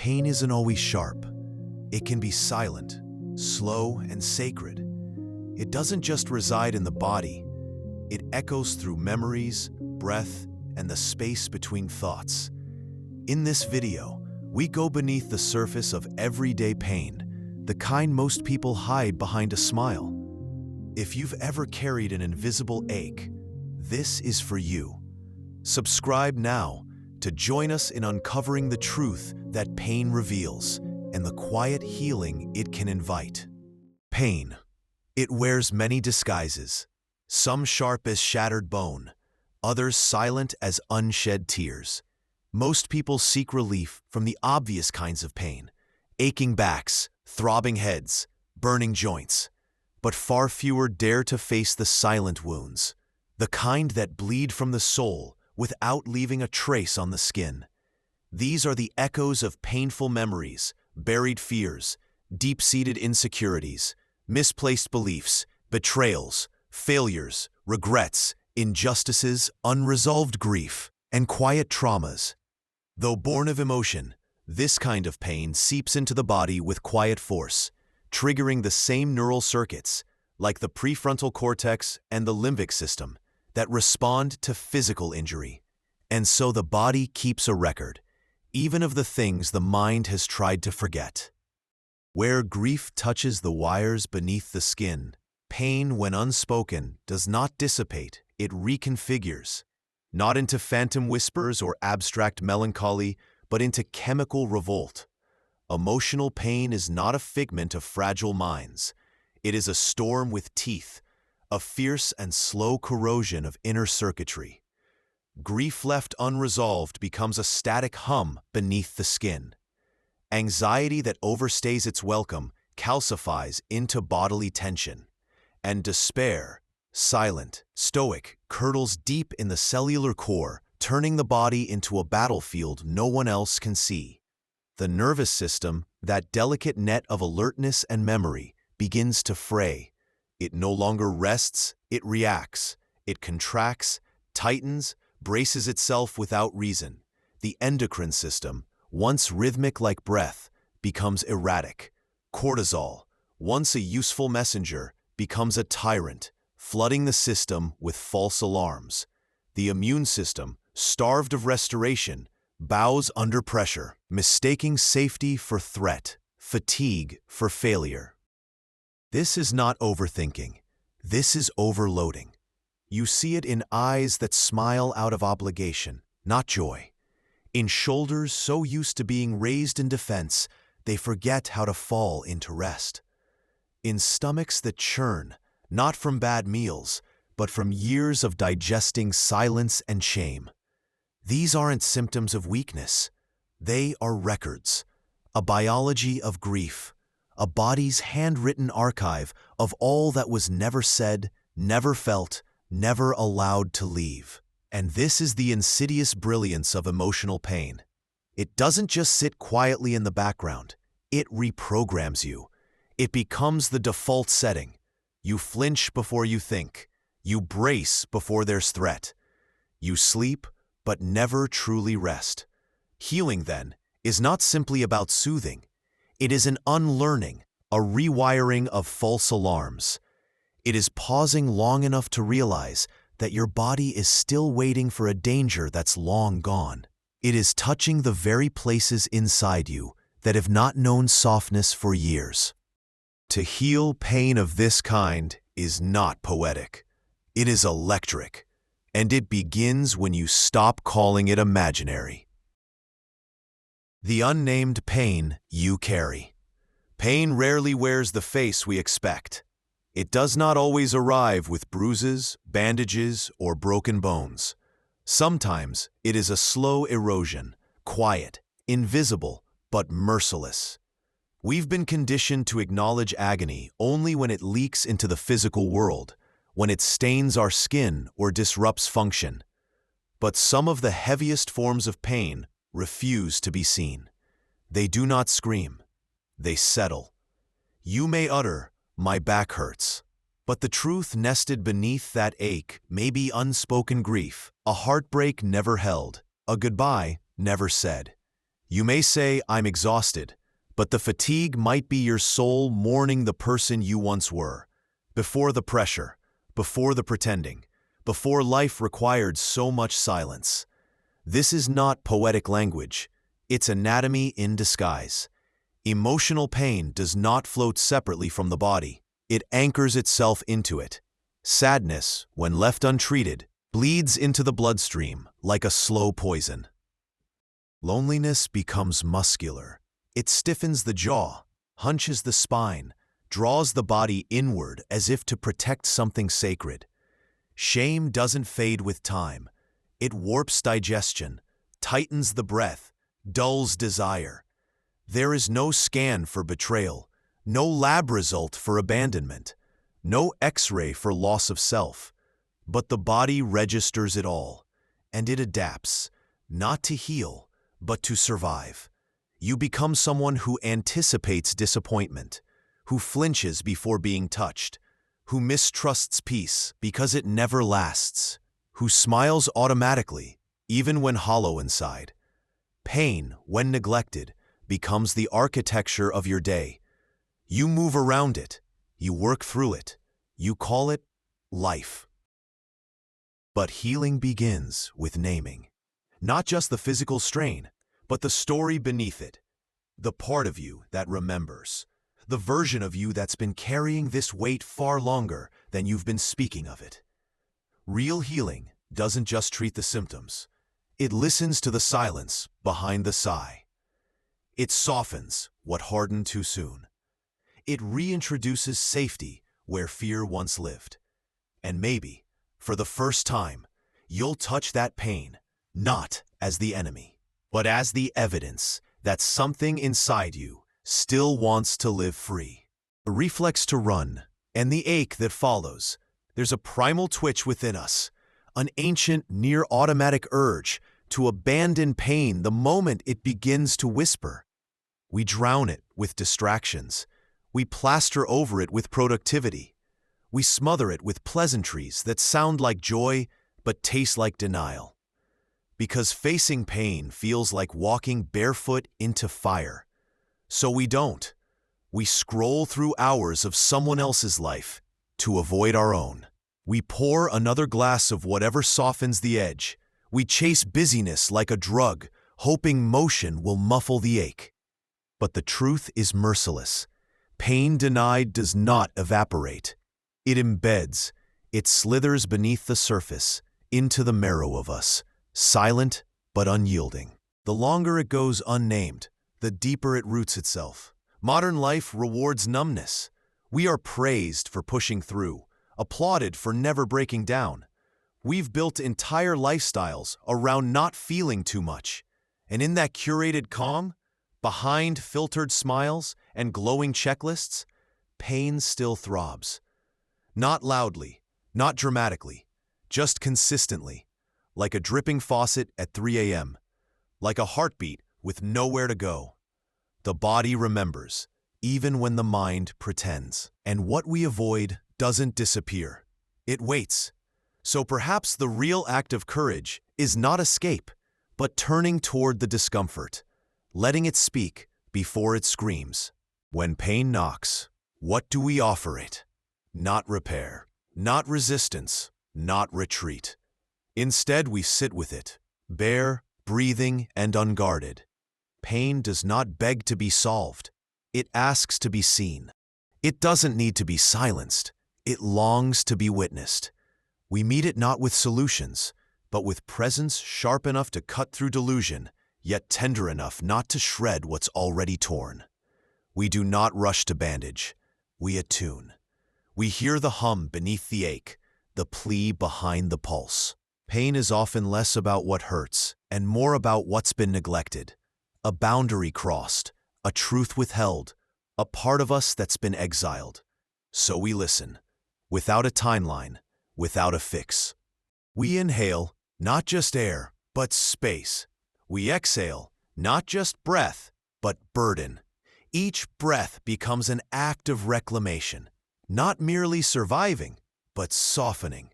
pain isn't always sharp. It can be silent, slow, and sacred. It doesn't just reside in the body. It echoes through memories, breath, and the space between thoughts. In this video, we go beneath the surface of everyday pain, the kind most people hide behind a smile. If you've ever carried an invisible ache, this is for you. Subscribe now to join us in uncovering the truth that pain reveals and the quiet healing it can invite. Pain. It wears many disguises, some sharp as shattered bone, others silent as unshed tears. Most people seek relief from the obvious kinds of pain, aching backs, throbbing heads, burning joints. But far fewer dare to face the silent wounds, the kind that bleed from the soul without leaving a trace on the skin. These are the echoes of painful memories, buried fears, deep-seated insecurities, misplaced beliefs, betrayals, failures, regrets, injustices, unresolved grief, and quiet traumas. Though born of emotion, this kind of pain seeps into the body with quiet force, triggering the same neural circuits, like the prefrontal cortex and the limbic system, that respond to physical injury. And so the body keeps a record, even of the things the mind has tried to forget. Where grief touches the wires beneath the skin, pain, when unspoken, does not dissipate, it reconfigures, not into phantom whispers or abstract melancholy, but into chemical revolt. Emotional pain is not a figment of fragile minds. It is a storm with teeth, a fierce and slow corrosion of inner circuitry. Grief left unresolved becomes a static hum beneath the skin. Anxiety that overstays its welcome calcifies into bodily tension. And despair, silent, stoic, curdles deep in the cellular core, turning the body into a battlefield no one else can see. The nervous system, that delicate net of alertness and memory, begins to fray. It no longer rests, it reacts. It contracts, tightens, braces itself without reason. The endocrine system, once rhythmic like breath, becomes erratic. Cortisol, once a useful messenger, becomes a tyrant, flooding the system with false alarms. The immune system, starved of restoration, bows under pressure, mistaking safety for threat, fatigue for failure. This is not overthinking. This is overloading. You see it in eyes that smile out of obligation, not joy. In shoulders so used to being raised in defense, they forget how to fall into rest. In stomachs that churn, not from bad meals, but from years of digesting silence and shame. These aren't symptoms of weakness. They are records, a biology of grief, a body's handwritten archive of all that was never said, never felt, never allowed to leave. And this is the insidious brilliance of emotional pain. It doesn't just sit quietly in the background. It reprograms you. It becomes the default setting. You flinch before you think. You brace before there's threat. You sleep, but never truly rest. Healing, then, is not simply about soothing. It is an unlearning, a rewiring of false alarms. It is pausing long enough to realize that your body is still waiting for a danger that's long gone. It is touching the very places inside you that have not known softness for years. To heal pain of this kind is not poetic. It is electric, and it begins when you stop calling it imaginary. The unnamed pain you carry. Pain rarely wears the face we expect. It does not always arrive with bruises, bandages, or broken bones. Sometimes it is a slow erosion, quiet, invisible, but merciless. We've been conditioned to acknowledge agony only when it leaks into the physical world, when it stains our skin or disrupts function. But some of the heaviest forms of pain refuse to be seen. They do not scream. They settle. You may utter, "My back hurts," but the truth nested beneath that ache may be unspoken grief, a heartbreak never held, a goodbye never said. You may say, "I'm exhausted," but the fatigue might be your soul mourning the person you once were, before the pressure, before the pretending, before life required so much silence. This is not poetic language. It's anatomy in disguise. Emotional pain does not float separately from the body. It anchors itself into it. Sadness, when left untreated, bleeds into the bloodstream like a slow poison. Loneliness becomes muscular. It stiffens the jaw, hunches the spine, draws the body inward as if to protect something sacred. Shame doesn't fade with time. It warps digestion, tightens the breath, dulls desire. There is no scan for betrayal, no lab result for abandonment, no X-ray for loss of self. But the body registers it all, and it adapts, not to heal, but to survive. You become someone who anticipates disappointment, who flinches before being touched, who mistrusts peace because it never lasts, who smiles automatically, even when hollow inside. Pain, when neglected, becomes the architecture of your day. You move around it, you work through it, you call it life. But healing begins with naming. Not just the physical strain, but the story beneath it. The part of you that remembers. The version of you that's been carrying this weight far longer than you've been speaking of it. Real healing doesn't just treat the symptoms. It listens to the silence behind the sigh. It softens what hardened too soon. It reintroduces safety where fear once lived. And maybe, for the first time, you'll touch that pain, not as the enemy, but as the evidence that something inside you still wants to live free. The reflex to run, and the ache that follows. There's a primal twitch within us, an ancient, near-automatic urge to abandon pain the moment it begins to whisper. We drown it with distractions. We plaster over it with productivity. We smother it with pleasantries that sound like joy but taste like denial. Because facing pain feels like walking barefoot into fire. So we don't. We scroll through hours of someone else's life to avoid our own. We pour another glass of whatever softens the edge. We chase busyness like a drug, hoping motion will muffle the ache. But the truth is merciless. Pain denied does not evaporate. It embeds. It slithers beneath the surface, into the marrow of us, silent but unyielding. The longer it goes unnamed, the deeper it roots itself. Modern life rewards numbness. We are praised for pushing through, applauded for never breaking down. We've built entire lifestyles around not feeling too much. And in that curated calm, behind filtered smiles and glowing checklists, pain still throbs. Not loudly, not dramatically, just consistently, like a dripping faucet at 3 a.m., like a heartbeat with nowhere to go. The body remembers, even when the mind pretends. And what we avoid doesn't disappear. It waits. So perhaps the real act of courage is not escape, but turning toward the discomfort, letting it speak before it screams. When pain knocks, what do we offer it? Not repair, not resistance, not retreat. Instead, we sit with it, bare, breathing, and unguarded. Pain does not beg to be solved. It asks to be seen. It doesn't need to be silenced. It longs to be witnessed. We meet it not with solutions, but with presence sharp enough to cut through delusion, yet tender enough not to shred what's already torn. We do not rush to bandage. We attune. We hear the hum beneath the ache, the plea behind the pulse. Pain is often less about what hurts and more about what's been neglected. A boundary crossed, a truth withheld, a part of us that's been exiled. So we listen, without a timeline, without a fix. We inhale, not just air, but space. We exhale, not just breath, but burden. Each breath becomes an act of reclamation, not merely surviving, but softening,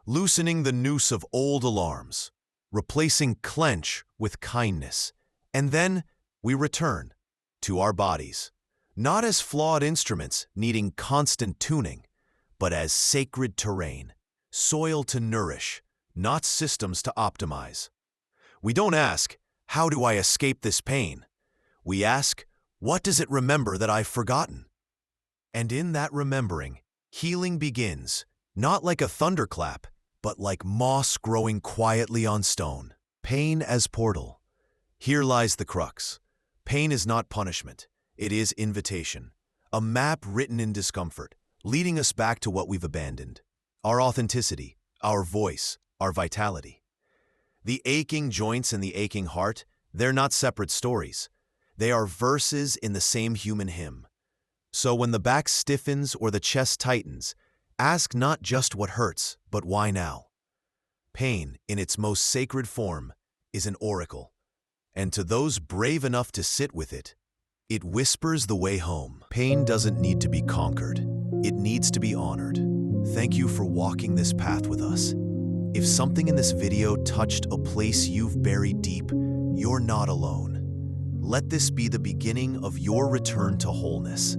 loosening the noose of old alarms, replacing clench with kindness, and then we return to our bodies, not as flawed instruments needing constant tuning, but as sacred terrain, soil to nourish, not systems to optimize. We don't ask, how do I escape this pain? We ask, what does it remember that I've forgotten? And in that remembering, healing begins, not like a thunderclap, but like moss growing quietly on stone. Pain as portal. Here lies the crux. Pain is not punishment. It is invitation. A map written in discomfort, leading us back to what we've abandoned. Our authenticity, our voice, our vitality. The aching joints and the aching heart, they're not separate stories. They are verses in the same human hymn. So when the back stiffens or the chest tightens, ask not just what hurts, but why now? Pain, in its most sacred form, is an oracle. And to those brave enough to sit with it, it whispers the way home. Pain doesn't need to be conquered. It needs to be honored. Thank you for walking this path with us. If something in this video touched a place you've buried deep, you're not alone. Let this be the beginning of your return to wholeness.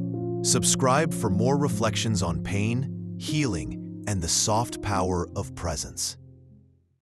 Subscribe for more reflections on pain, healing, and the soft power of presence.